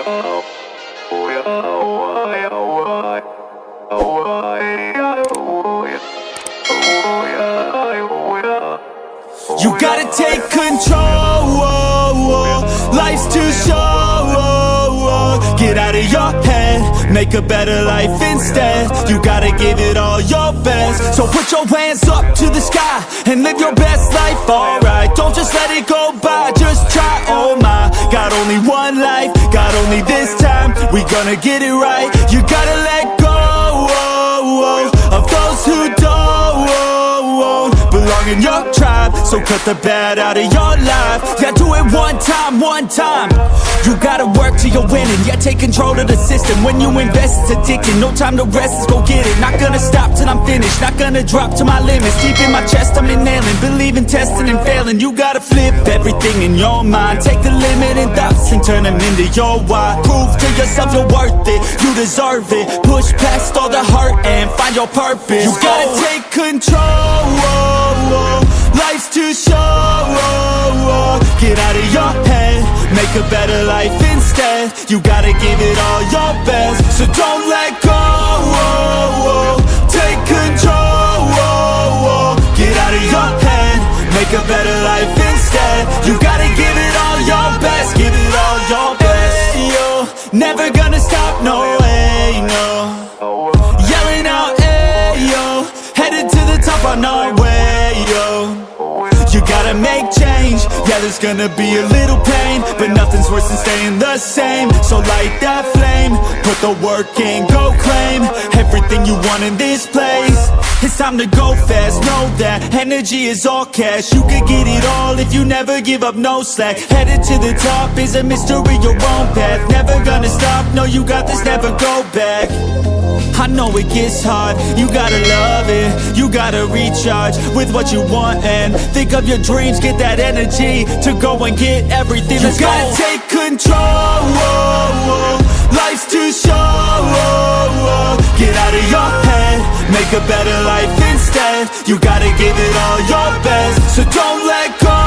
You gotta take control, life's too short. Get out of your head, make a better life instead. You gotta give it all your best. So put your hands up to the sky and live your best life, alright. Don't just let it go by, just try, oh my. Got only one life, got only this time. We gonna get it right. You gotta let go of those who don't belong in your tribe. So cut the bad out of your life. Yeah, do it one time, one time. You gotta work till you're winning. Yeah, take control of the system. When you invest, it's addicting. No time to rest, let's go get it. Not gonna stop till I'm finished. Not gonna drop to my limits. Deep in my chest, I'm inhaling. Believe in testing and failing. You gotta flip everything in your mind. Take the limiting thoughts and turn them into your why. Prove to yourself you're worth it. You deserve it. Push past all the hurt and find your purpose. You gotta take control. Life's too short. Get out of your head, make a better life instead. You gotta give it all your best. So don't let go. Take control. Get out of your head, make a better life instead. You gotta give it all your best. Give it all your best. Yo, never gonna stop, no way, no. Yelling out, hey, yo. Headed to the top on our way, yo. You gotta make change. Yeah, there's gonna be a little pain, but nothing's worse than staying the same. So light that flame, put the work in, go claim everything you want in this place. It's time to go fast, know that energy is all cash. You could get it all if you never give up, no slack. Headed to the top is a mystery, your own path. Never gonna stop, no, you got this, never go back. I know it gets hard, you gotta love it. You gotta recharge with what you want and think of your dreams. Get that energy to go and get everything. Let's go. You gotta take control. Life's too short. Get out of your head, make a better life instead. You gotta give it all your best. So don't let go.